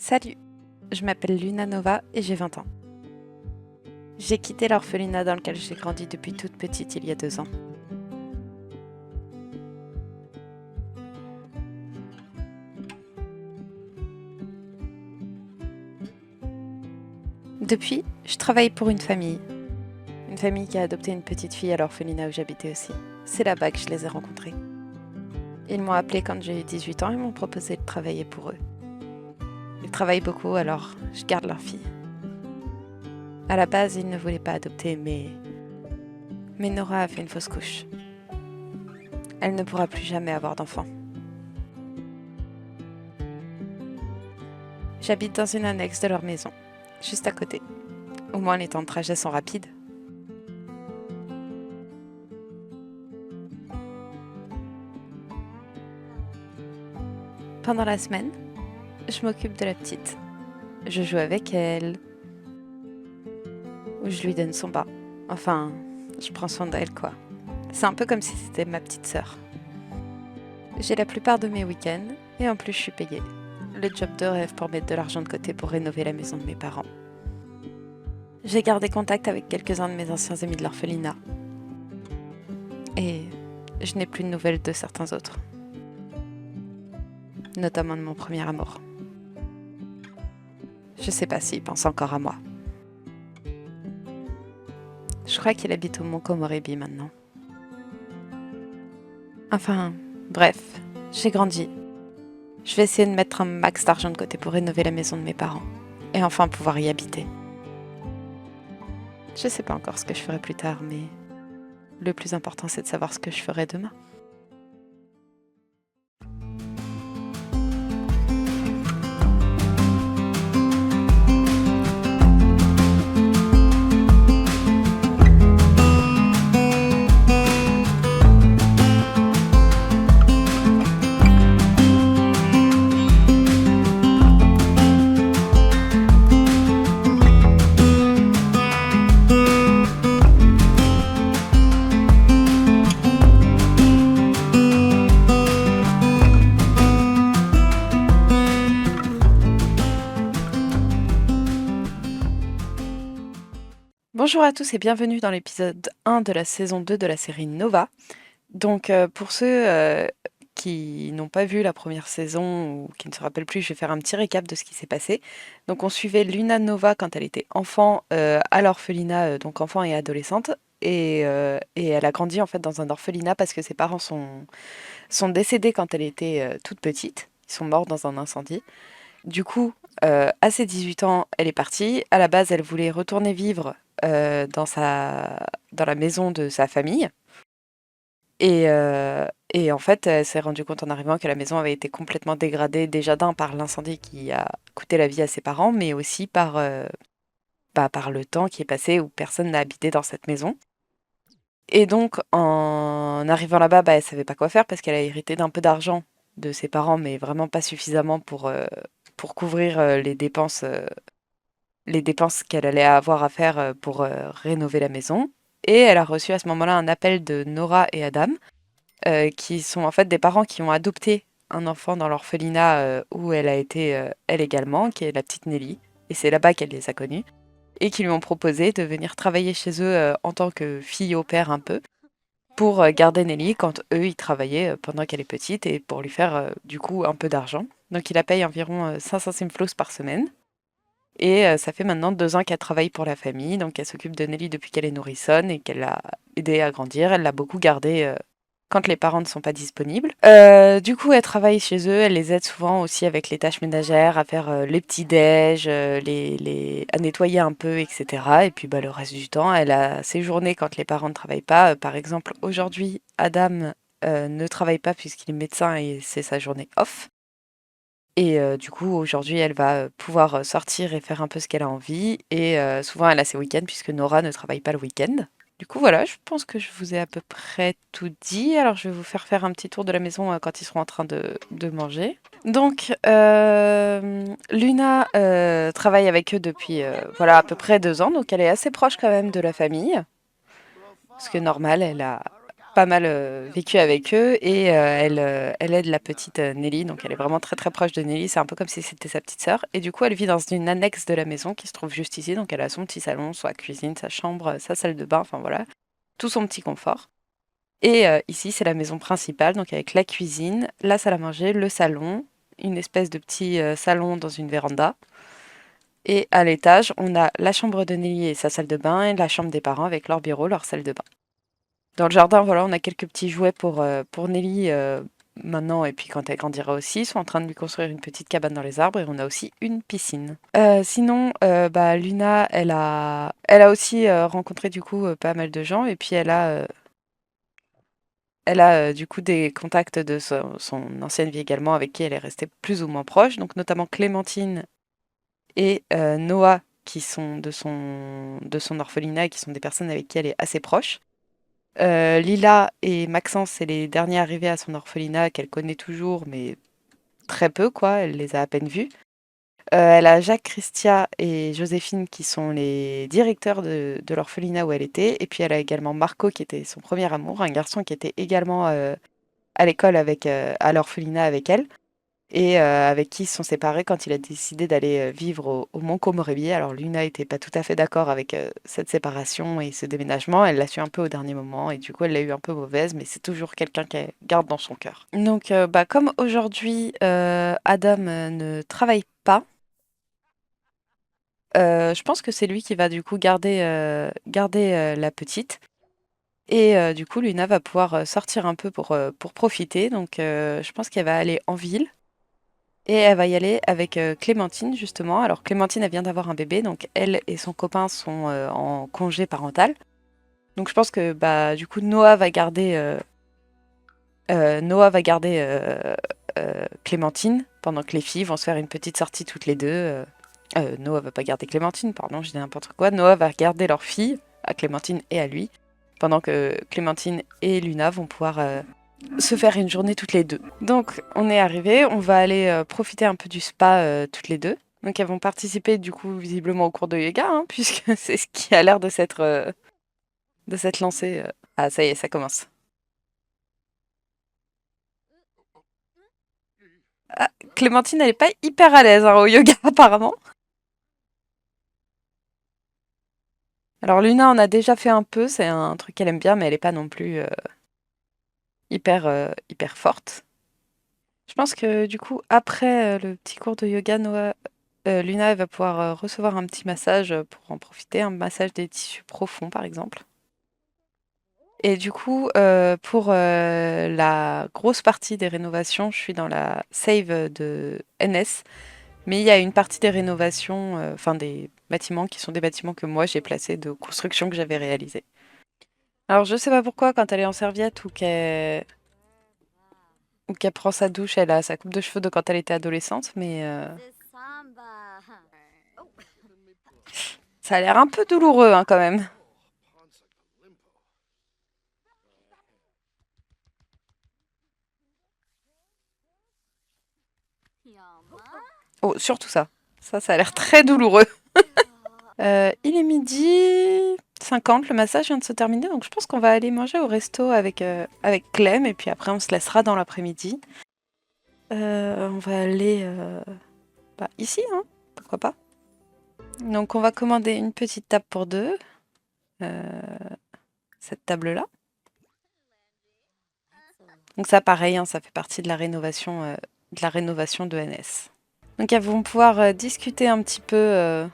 Salut, je m'appelle Luna Nova et j'ai 20 ans. J'ai quitté l'orphelinat dans lequel j'ai grandi depuis toute petite il y a 2 ans. Depuis, je travaille pour une famille. Une famille qui a adopté une petite fille à l'orphelinat où j'habitais aussi. C'est là-bas que je les ai rencontrés. Ils m'ont appelé quand j'ai eu 18 ans et m'ont proposé de travailler pour eux. Ils travaillent beaucoup, alors je garde leur fille. À la base, ils ne voulaient pas adopter, mais Nora a fait une fausse couche. Elle ne pourra plus jamais avoir d'enfant. J'habite dans une annexe de leur maison, juste à côté. Au moins les temps de trajet sont rapides. Pendant la semaine, je m'occupe de la petite. Je joue avec elle. Ou je lui donne son bain. Enfin, je prends soin d'elle, quoi. C'est un peu comme si c'était ma petite sœur. J'ai la plupart de mes week-ends et en plus je suis payée. Le job de rêve pour mettre de l'argent de côté pour rénover la maison de mes parents. J'ai gardé contact avec quelques-uns de mes anciens amis de l'orphelinat. Et je n'ai plus de nouvelles de certains autres. Notamment de mon premier amour. Je sais pas s'il pense encore à moi. Je crois qu'il habite au Mont Komorebi maintenant. Enfin, bref, j'ai grandi. Je vais essayer de mettre un max d'argent de côté pour rénover la maison de mes parents. Et enfin pouvoir y habiter. Je sais pas encore ce que je ferai plus tard, mais le plus important c'est de savoir ce que je ferai demain. Bonjour à tous et bienvenue dans l'épisode 1 de la saison 2 de la série Nova. Donc pour ceux qui n'ont pas vu la première saison ou qui ne se rappellent plus, je vais faire un petit récap de ce qui s'est passé. Donc on suivait Luna Nova quand elle était enfant à l'orphelinat, donc enfant et adolescente. Et elle a grandi en fait dans un orphelinat parce que ses parents sont décédés quand elle était toute petite. Ils sont morts dans un incendie. Du coup, à ses 18 ans, elle est partie. À la base, elle voulait retourner vivre dans la maison de sa famille. Et en fait, elle s'est rendue compte en arrivant que la maison avait été complètement dégradée, déjà par l'incendie qui a coûté la vie à ses parents, mais aussi par le temps qui est passé où personne n'a habité dans cette maison. Et donc, en arrivant là-bas, elle savait pas quoi faire parce qu'elle a hérité d'un peu d'argent de ses parents, mais vraiment pas suffisamment pour couvrir les dépenses qu'elle allait avoir à faire pour rénover la maison. Et elle a reçu à ce moment-là un appel de Nora et Adam, qui sont en fait des parents qui ont adopté un enfant dans l'orphelinat où elle a été, elle également, qui est la petite Nelly. Et c'est là-bas qu'elle les a connus. Et qui lui ont proposé de venir travailler chez eux en tant que fille au père un peu, pour garder Nelly quand eux, ils travaillaient pendant qu'elle est petite et pour lui faire du coup un peu d'argent. Donc il la paye environ 500 simflos par semaine. Et ça fait maintenant 2 ans qu'elle travaille pour la famille, donc elle s'occupe de Nelly depuis qu'elle est nourrissonne et qu'elle l'a aidée à grandir. Elle l'a beaucoup gardée quand les parents ne sont pas disponibles. Du coup, elle travaille chez eux, elle les aide souvent aussi avec les tâches ménagères, à faire les petits-déj, à nettoyer un peu, etc. Et puis le reste du temps, elle a ses journées quand les parents ne travaillent pas. Par exemple, aujourd'hui, Adam ne travaille pas puisqu'il est médecin et c'est sa journée off. Et du coup, aujourd'hui, elle va pouvoir sortir et faire un peu ce qu'elle a envie. Et souvent, elle a ses week-ends puisque Nora ne travaille pas le week-end. Du coup, voilà, je pense que je vous ai à peu près tout dit. Alors, je vais vous faire un petit tour de la maison quand ils seront en train de manger. Donc, Luna travaille avec eux depuis à peu près 2 ans. Donc, elle est assez proche quand même de la famille. Parce que normal, elle a pas mal vécu avec eux et elle aide la petite Nelly, donc elle est vraiment très très proche de Nelly, c'est un peu comme si c'était sa petite sœur. Et du coup, elle vit dans une annexe de la maison qui se trouve juste ici, donc elle a son petit salon, sa cuisine, sa chambre, sa salle de bain, enfin voilà, tout son petit confort. Et ici, c'est la maison principale, donc avec la cuisine, la salle à manger, le salon, une espèce de petit salon dans une véranda. Et à l'étage, on a la chambre de Nelly et sa salle de bain, et la chambre des parents avec leur bureau, leur salle de bain. Dans le jardin, voilà, on a quelques petits jouets pour Nelly maintenant, et puis quand elle grandira aussi. Ils sont en train de lui construire une petite cabane dans les arbres, et on a aussi une piscine. Sinon, bah, Luna, elle a aussi rencontré du coup pas mal de gens, et puis elle a du coup des contacts de son ancienne vie également, avec qui elle est restée plus ou moins proche, donc notamment Clémentine et Noah, qui sont de son orphelinat et qui sont des personnes avec qui elle est assez proche. Lila et Maxence, c'est les derniers arrivés à son orphelinat qu'elle connaît toujours, mais très peu, quoi. Elle les a à peine vus. Elle a Jacques, Christia et Joséphine qui sont les directeurs de l'orphelinat où elle était. Et puis elle a également Marco qui était son premier amour, un garçon qui était également à l'école à l'orphelinat avec elle et avec qui ils se sont séparés quand il a décidé d'aller vivre au Mont Comorébier. Alors Luna n'était pas tout à fait d'accord avec cette séparation et ce déménagement. Elle l'a su un peu au dernier moment et du coup elle l'a eu un peu mauvaise, mais c'est toujours quelqu'un qu'elle garde dans son cœur. Donc bah, comme aujourd'hui Adam ne travaille pas, je pense que c'est lui qui va du coup garder la petite. Et du coup, Luna va pouvoir sortir un peu pour profiter. Donc, je pense qu'elle va aller en ville. Et elle va y aller avec Clémentine, justement. Alors, Clémentine, elle vient d'avoir un bébé, donc elle et son copain sont en congé parental. Donc, je pense que bah, du coup, Noah va garder Clémentine pendant que les filles vont se faire une petite sortie toutes les deux. Noah va pas garder Clémentine, pardon, je dis n'importe quoi. Noah va garder leur fille, à Clémentine et à lui, pendant que Clémentine et Luna vont pouvoir se faire une journée toutes les deux. Donc on est arrivé, on va aller profiter un peu du spa toutes les deux. Donc elles vont participer du coup visiblement au cours de yoga, hein, puisque c'est ce qui a l'air de s'être lancé. Ah ça y est, ça commence. Ah, Clémentine, elle est pas hyper à l'aise hein, au yoga apparemment. Alors Luna en a déjà fait un peu, c'est un truc qu'elle aime bien, mais elle est pas non plus hyper forte. Je pense que du coup, après le petit cours de yoga, Luna elle va pouvoir recevoir un petit massage pour en profiter, un massage des tissus profonds par exemple. Et du coup, pour la grosse partie des rénovations, je suis dans la save de NS, mais il y a une partie des rénovations, enfin des bâtiments qui sont des bâtiments que moi j'ai placés de construction que j'avais réalisés. Alors je sais pas pourquoi, quand elle est en serviette ou qu'elle prend sa douche, elle a sa coupe de cheveux de quand elle était adolescente, mais ça a l'air un peu douloureux hein, quand même. Oh, surtout ça. Ça a l'air très douloureux. Il est 12h50, le massage vient de se terminer, donc je pense qu'on va aller manger au resto avec Clem, et puis après on se laissera dans l'après-midi. On va aller bah, ici, hein, pourquoi pas. Donc on va commander une petite table pour deux, euh, cette table-là. Donc ça pareil, hein, ça fait partie de la rénovation de NS. Donc elles vont pouvoir discuter un petit peu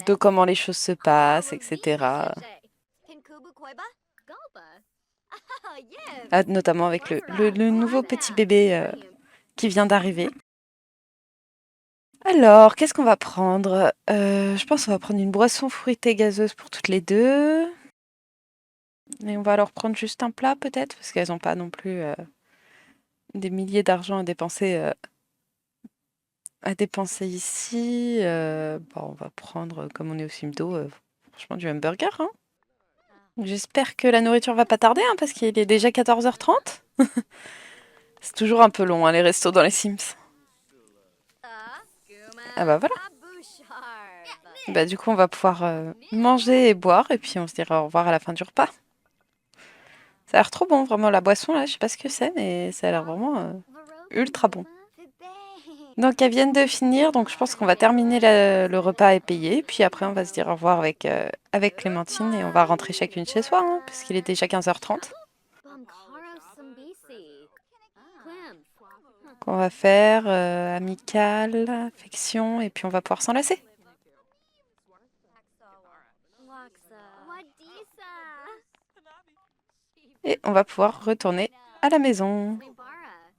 de comment les choses se passent, etc. Ah, notamment avec le nouveau petit bébé qui vient d'arriver. Alors, qu'est-ce qu'on va prendre? Je pense qu'on va prendre une boisson fruitée gazeuse pour toutes les deux. Et on va leur prendre juste un plat peut-être, parce qu'elles n'ont pas non plus des milliers d'argent à dépenser ici. Bon, on va prendre, comme on est au Simdo, franchement du hamburger, hein. J'espère que la nourriture va pas tarder, hein, parce qu'il est déjà 14h30. C'est toujours un peu long, hein, les restos dans les Sims. Ah bah voilà. Bah, du coup, on va pouvoir manger et boire, et puis on se dira au revoir à la fin du repas. Ça a l'air trop bon, vraiment, la boisson, là, je sais pas ce que c'est, mais ça a l'air vraiment ultra bon. Donc, elles viennent de finir, donc je pense qu'on va terminer le repas et payer, puis après, on va se dire au revoir avec Clémentine, et on va rentrer chacune chez soi, hein, parce qu'il est déjà 15h30. Qu'on va faire amical, affection, et puis on va pouvoir s'enlacer. Et on va pouvoir retourner à la maison.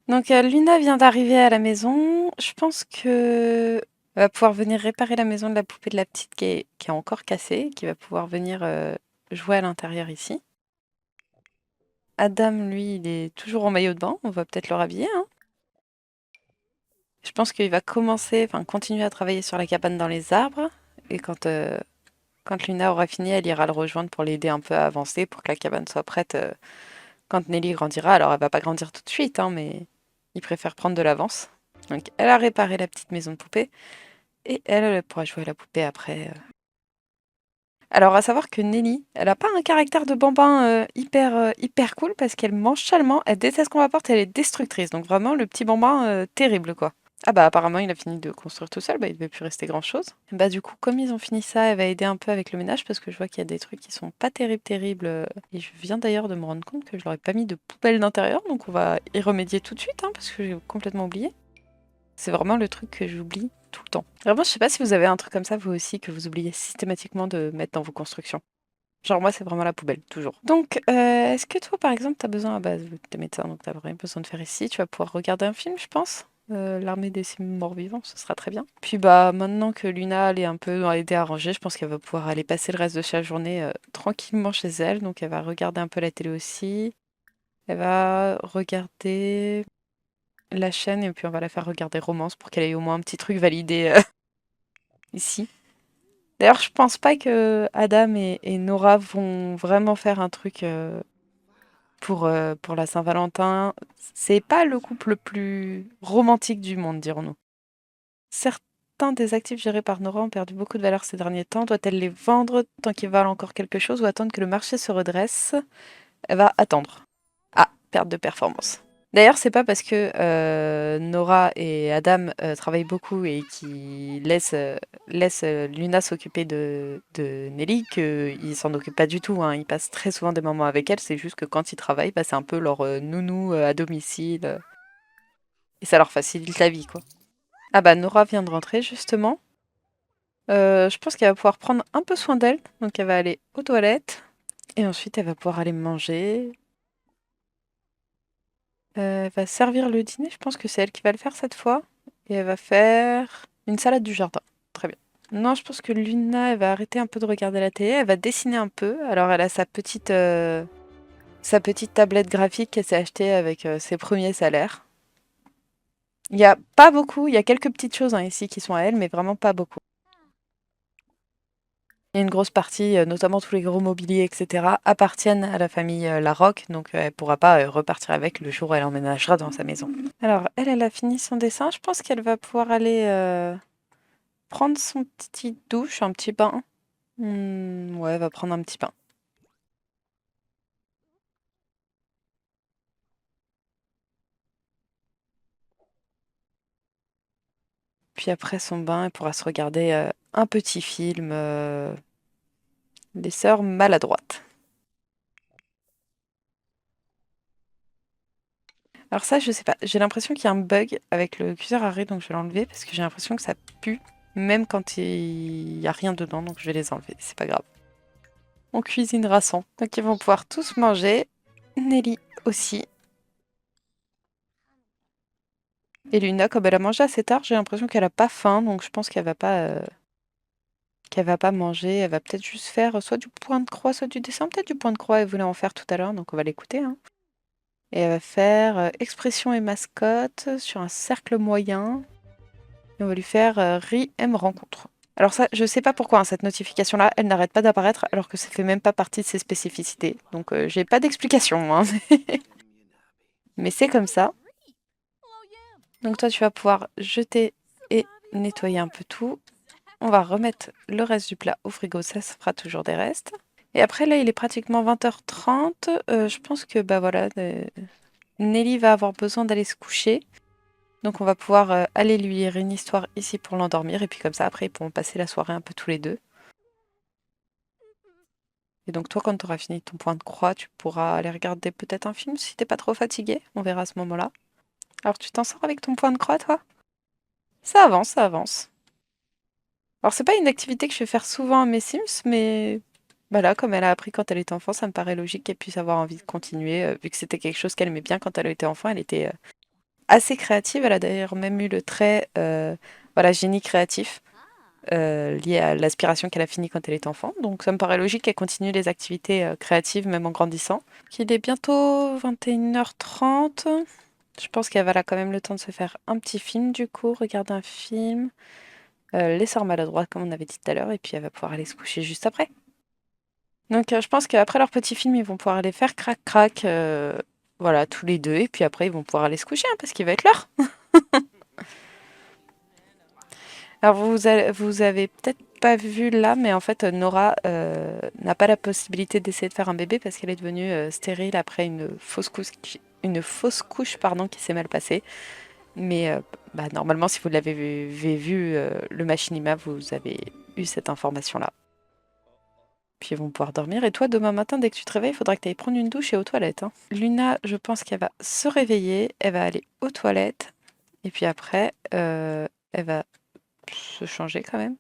Donc Luna vient d'arriver à la maison. Je pense que elle va pouvoir venir réparer la maison de la poupée de la petite qui est encore cassée, qui va pouvoir venir jouer à l'intérieur ici. Adam, lui, il est toujours en maillot de bain. On va peut-être le rhabiller, hein. Je pense qu'il va continuer à travailler sur la cabane dans les arbres. Et quand Luna aura fini, elle ira le rejoindre pour l'aider un peu à avancer, pour que la cabane soit prête quand Nelly grandira. Alors, elle va pas grandir tout de suite, hein, mais il préfère prendre de l'avance. Donc, elle a réparé la petite maison de poupée. Et elle pourra jouer à la poupée après. Alors, à savoir que Nelly, elle a pas un caractère de bambin hyper cool parce qu'elle mange salement, elle déteste qu'on l'apporte, elle est destructrice. Donc, vraiment, le petit bambin terrible, quoi. Ah bah apparemment il a fini de construire tout seul, bah il devait plus rester grand chose. Bah du coup comme ils ont fini ça, elle va aider un peu avec le ménage parce que je vois qu'il y a des trucs qui sont pas terribles. Et je viens d'ailleurs de me rendre compte que je leur ai pas mis de poubelle d'intérieur, donc on va y remédier tout de suite hein, parce que j'ai complètement oublié. C'est vraiment le truc que j'oublie tout le temps. Vraiment je sais pas si vous avez un truc comme ça vous aussi que vous oubliez systématiquement de mettre dans vos constructions. Genre moi c'est vraiment la poubelle, toujours. Donc est-ce que toi par exemple t'as besoin, ah bah t'es médecin donc t'as rien besoin de faire ici, tu vas pouvoir regarder un film je pense. L'armée des morts-vivants, ce sera très bien. Puis bah maintenant que Luna elle est un peu aidée à ranger, je pense qu'elle va pouvoir aller passer le reste de sa journée tranquillement chez elle. Donc elle va regarder un peu la télé aussi. Elle va regarder la chaîne et puis on va la faire regarder Romance pour qu'elle ait au moins un petit truc validé ici. D'ailleurs, je pense pas que Adam et Nora vont vraiment faire un truc pour la Saint-Valentin. C'est pas le couple le plus romantique du monde, dirons-nous. Certains des actifs gérés par Nora ont perdu beaucoup de valeur ces derniers temps. Doit-elle les vendre tant qu'ils valent encore quelque chose ou attendre que le marché se redresse? Elle va attendre. Ah, perte de performance. D'ailleurs, c'est pas parce que Nora et Adam travaillent beaucoup et qui laissent Luna s'occuper de Nelly qu'ils s'en occupent pas du tout, hein. Ils passent très souvent des moments avec elle. C'est juste que quand ils travaillent, bah, c'est un peu leur nounou à domicile. Et ça leur facilite la vie, quoi. Ah bah Nora vient de rentrer justement. Je pense qu'elle va pouvoir prendre un peu soin d'elle. Donc elle va aller aux toilettes. Et ensuite elle va pouvoir aller manger. Elle va servir le dîner. Je pense que c'est elle qui va le faire cette fois. Et elle va faire une salade du jardin. Très bien. Non, je pense que Luna, elle va arrêter un peu de regarder la télé. Elle va dessiner un peu. Alors elle a sa petite tablette graphique qu'elle s'est achetée avec ses premiers salaires. Il n'y a pas beaucoup. Il y a quelques petites choses hein, ici qui sont à elle, mais vraiment pas beaucoup. Il y a une grosse partie, notamment tous les gros mobiliers, etc., appartiennent à la famille Larocque, donc elle pourra pas repartir avec le jour où elle emménagera dans sa maison. Alors, elle a fini son dessin. Je pense qu'elle va pouvoir aller prendre son petit douche, un petit bain. Ouais, elle va prendre un petit bain. Puis après son bain, elle pourra se regarder un petit film, Les Sœurs Maladroites. Alors ça, je sais pas. J'ai l'impression qu'il y a un bug avec le cuiseur arrêt, donc je vais l'enlever parce que j'ai l'impression que ça pue, même quand il y a rien dedans, donc je vais les enlever. C'est pas grave. On cuisinera sans. Donc ils vont pouvoir tous manger. Nelly aussi. Et Luna, comme elle a mangé assez tard, j'ai l'impression qu'elle a pas faim, donc je pense qu'elle va pas manger. Elle va peut-être juste faire soit du point de croix, soit du dessin. Peut-être du point de croix, elle voulait en faire tout à l'heure, donc on va l'écouter, hein. Et elle va faire expression et mascotte sur un cercle moyen. Et on va lui faire Ri aime rencontre. Alors ça, je sais pas pourquoi, hein, cette notification-là, elle n'arrête pas d'apparaître alors que ça fait même pas partie de ses spécificités. Donc j'ai pas d'explication, hein. Mais c'est comme ça. Donc toi, tu vas pouvoir jeter et nettoyer un peu tout. on va remettre le reste du plat au frigo, ça fera toujours des restes. Et après, là, il est pratiquement 20h30. Je pense que, bah voilà, Nelly va avoir besoin d'aller se coucher. Donc on va pouvoir aller lui lire une histoire ici pour l'endormir. Et puis comme ça, après, ils pourront passer la soirée un peu tous les deux. Et donc toi, quand tu auras fini ton point de croix, tu pourras aller regarder peut-être un film si t'es pas trop fatigué. On verra à ce moment-là. Alors tu t'en sors avec ton point de croix, toi? Ça avance, ça avance. Alors c'est pas une activité que je vais faire souvent à mes Sims, mais bah là, comme elle a appris quand elle était enfant, ça me paraît logique qu'elle puisse avoir envie de continuer, vu que c'était quelque chose qu'elle aimait bien quand elle était enfant. Elle était assez créative. Elle a d'ailleurs même eu le trait, voilà, génie créatif, lié à l'aspiration qu'elle a fini quand elle était enfant. Donc ça me paraît logique qu'elle continue les activités créatives, même en grandissant. Il est bientôt 21h30. Je pense qu'elle va là quand même le temps de se faire un petit film du coup, regarder un film, les sorts maladroits comme on avait dit tout à l'heure, et puis elle va pouvoir aller se coucher juste après. Donc je pense qu'après leur petit film, ils vont pouvoir aller faire crac-crac, voilà, tous les deux, et puis après ils vont pouvoir aller se coucher, hein, parce qu'il va être l'heure. Alors vous avez peut-être pas vu là, mais en fait Nora n'a pas la possibilité d'essayer de faire un bébé parce qu'elle est devenue stérile après une fausse couche pardon, qui s'est mal passée. Mais bah, normalement, si vous l'avez vu, le machinima, vous avez eu cette information-là. Puis ils vont pouvoir dormir. Et toi, demain matin, dès que tu te réveilles, il faudra que tu ailles prendre une douche et aux toilettes, hein. Luna, je pense qu'elle va se réveiller, elle va aller aux toilettes. Et puis après, elle va se changer quand même.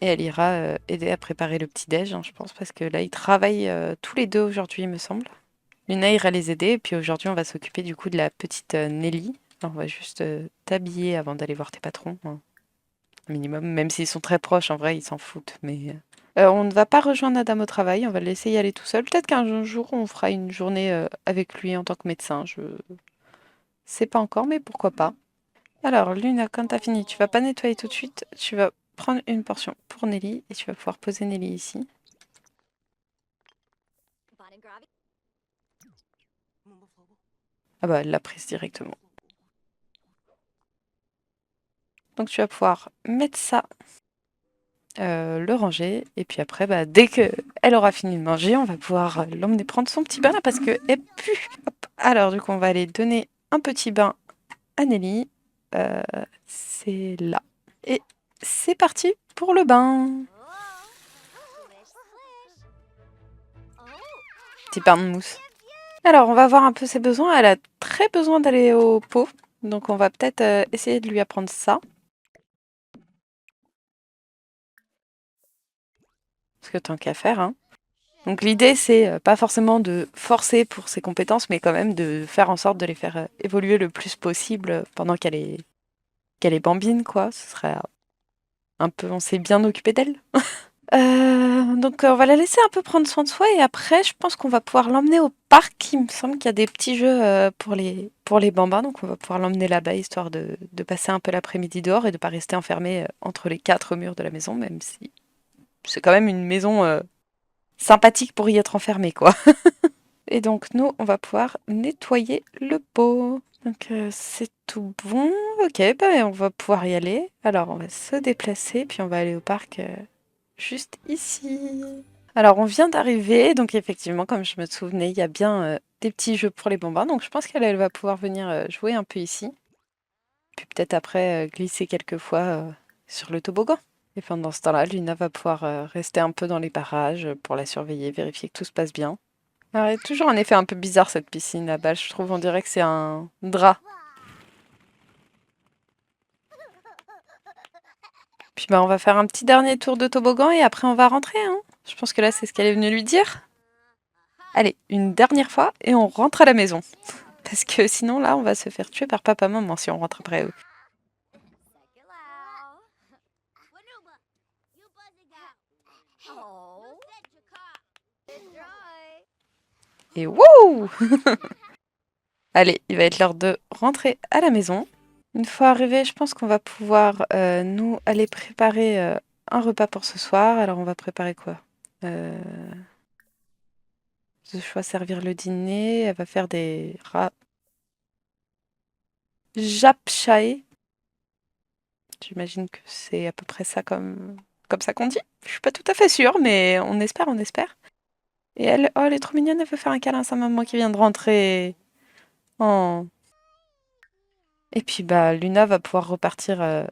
Et elle ira aider à préparer le petit-déj, hein, je pense, parce que là, ils travaillent tous les deux aujourd'hui, il me semble. Luna ira les aider, et puis aujourd'hui, on va s'occuper du coup de la petite Nelly. Alors, on va juste t'habiller avant d'aller voir tes patrons, hein, minimum. Même s'ils sont très proches, en vrai, ils s'en foutent. Mais on ne va pas rejoindre Adam au travail, on va le laisser y aller tout seul. Peut-être qu'un jour, on fera une journée avec lui en tant que médecin. Je sais pas encore, mais pourquoi pas. Alors, Luna, quand t'as fini, tu vas pas nettoyer tout de suite. Tu vas prendre une portion pour Nelly, et tu vas pouvoir poser Nelly ici. Ah bah, elle l'a prise directement. Donc tu vas pouvoir mettre ça, le ranger, et puis après, bah, dès qu'elle aura fini de manger, on va pouvoir l'emmener prendre son petit bain là parce qu'elle pue. Hop. Alors du coup, on va aller donner un petit bain à Nelly. C'est là. Et c'est parti pour le bain. Petit bain de mousse. Alors, on va voir un peu ses besoins. Elle a très besoin d'aller au pot, donc on va peut-être essayer de lui apprendre ça. Parce que tant qu'à faire, hein. Donc l'idée, c'est pas forcément de forcer pour ses compétences, mais quand même de faire en sorte de les faire évoluer le plus possible pendant qu'elle est bambine, quoi. Ce serait un peu, on s'est bien occupé d'elle. Donc on va la laisser un peu prendre soin de soi et après, je pense qu'on va pouvoir l'emmener au parc. Il me semble qu'il y a des petits jeux pour les bambins, donc on va pouvoir l'emmener là-bas histoire de passer un peu l'après-midi dehors et de pas rester enfermé entre les quatre murs de la maison, même si c'est quand même une maison sympathique pour y être enfermé, quoi. Et donc nous, on va pouvoir nettoyer le pot. Donc c'est tout bon. Ok, bah, on va pouvoir y aller. Alors on va se déplacer, puis on va aller au parc juste ici. Alors on vient d'arriver, donc effectivement, comme je me souvenais, il y a bien des petits jeux pour les bambins. Donc je pense qu'elle va pouvoir venir jouer un peu ici. Puis peut-être après glisser quelques fois sur le toboggan. Et pendant ce temps-là, Luna va pouvoir rester un peu dans les parages pour la surveiller, vérifier que tout se passe bien. Alors, il y a toujours un effet un peu bizarre cette piscine là-bas, je trouve, on dirait que c'est un drap. Puis bah on va faire un petit dernier tour de toboggan et après on va rentrer, hein. Je pense que là c'est ce qu'elle est venue lui dire. Allez, une dernière fois et on rentre à la maison. Parce que sinon là on va se faire tuer par papa-maman si on rentre après eux. Et wouh! Allez, il va être l'heure de rentrer à la maison. Une fois arrivé, je pense qu'on va pouvoir nous aller préparer un repas pour ce soir. Alors on va préparer quoi? Je choix servir le dîner. Elle va faire des japchae. J'imagine que c'est à peu près ça comme ça qu'on dit. Je suis pas tout à fait sûre, mais on espère, on espère. Et elle, oh, elle est trop mignonne, elle veut faire un câlin à sa maman qui vient de rentrer. Oh. Et puis bah Luna va pouvoir repartir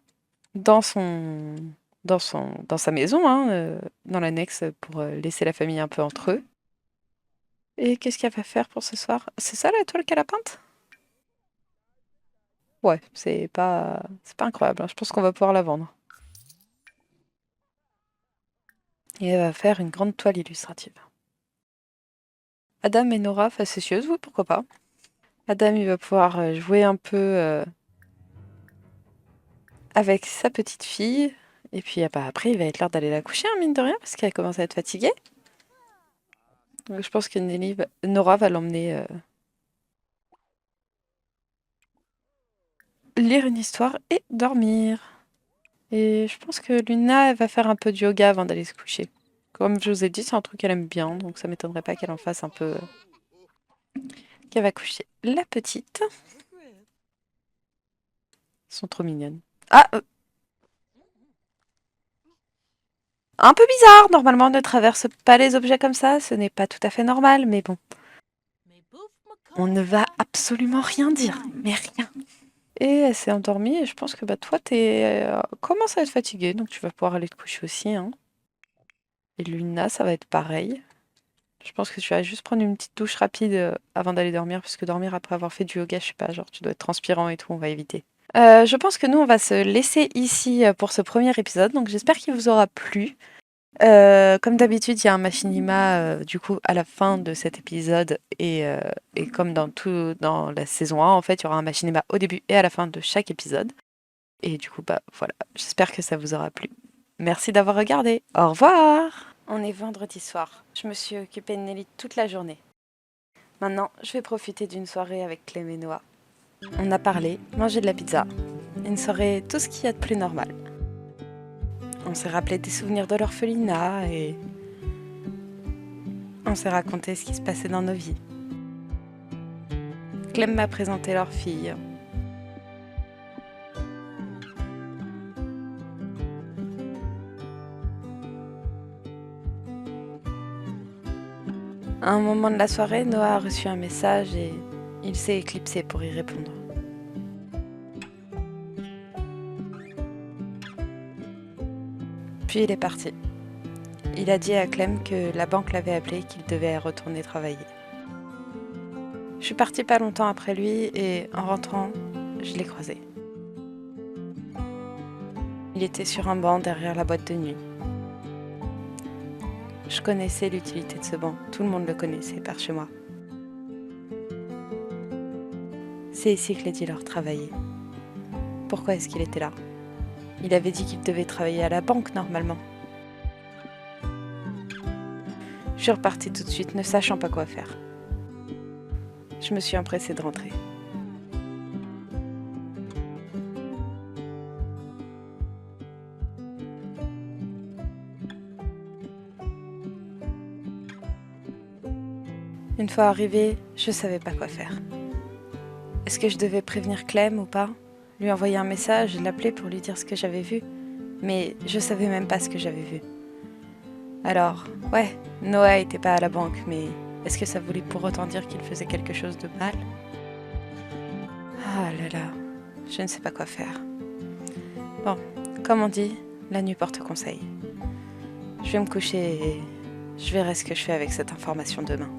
dans son dans sa maison, hein, dans l'annexe pour laisser la famille un peu entre eux. Et qu'est-ce qu'elle va faire pour ce soir? C'est ça la toile qu'elle a peinte? Ouais, c'est pas incroyable, hein. Je pense qu'on va pouvoir la vendre. Et elle va faire une grande toile illustrative. Adam et Nora facétieuses, oui, pourquoi pas. Adam, il va pouvoir jouer un peu avec sa petite fille. Et puis bah, après, il va être l'heure d'aller la coucher, hein, mine de rien, parce qu'elle commence à être fatiguée. Donc, je pense que Nora va l'emmener lire une histoire et dormir. Et je pense que Luna, elle va faire un peu de yoga avant d'aller se coucher. Comme je vous ai dit, c'est un truc qu'elle aime bien, donc ça m'étonnerait pas qu'elle en fasse un peu. Qu'elle va coucher la petite. Elles sont trop mignonnes. Ah, un peu bizarre. Normalement, on ne traverse pas les objets comme ça. Ce n'est pas tout à fait normal, mais bon. On ne va absolument rien dire. Mais rien. Et elle s'est endormie et je pense que bah, toi, commence à être fatiguée, donc tu vas pouvoir aller te coucher aussi, hein. Et Luna, ça va être pareil. Je pense que tu vas juste prendre une petite douche rapide avant d'aller dormir, parce que dormir après avoir fait du yoga, je sais pas, genre tu dois être transpirant et tout, on va éviter. Je pense que nous, on va se laisser ici pour ce premier épisode, donc j'espère qu'il vous aura plu. Comme d'habitude, il y a un machinima du coup à la fin de cet épisode et comme dans la saison 1, en fait, il y aura un machinima au début et à la fin de chaque épisode. Et du coup, bah voilà, j'espère que ça vous aura plu. Merci d'avoir regardé. Au revoir! On est vendredi soir. Je me suis occupée de Nelly toute la journée. Maintenant, je vais profiter d'une soirée avec Clem et Noah. On a parlé, mangé de la pizza. Une soirée, tout ce qu'il y a de plus normal. On s'est rappelé des souvenirs de l'orphelinat et on s'est raconté ce qui se passait dans nos vies. Clem m'a présenté leur fille. À un moment de la soirée, Noah a reçu un message et il s'est éclipsé pour y répondre. Puis il est parti. Il a dit à Clem que la banque l'avait appelé et qu'il devait retourner travailler. Je suis partie pas longtemps après lui et en rentrant, je l'ai croisé. Il était sur un banc derrière la boîte de nuit. Je connaissais l'utilité de ce banc, tout le monde le connaissait par chez moi. C'est ici que Lady Laure travaillait. Pourquoi est-ce qu'il était là? Il avait dit qu'il devait travailler à la banque normalement. Je suis repartie tout de suite, ne sachant pas quoi faire. Je me suis empressée de rentrer. Une fois arrivée, je savais pas quoi faire. Est-ce que je devais prévenir Clem ou pas? Lui envoyer un message et l'appeler pour lui dire ce que j'avais vu? Mais je savais même pas ce que j'avais vu. Alors, ouais, Noah était pas à la banque, mais est-ce que ça voulait pour autant dire qu'il faisait quelque chose de mal? Ah là là, je ne sais pas quoi faire. Bon, comme on dit, la nuit porte conseil. Je vais me coucher et je verrai ce que je fais avec cette information demain.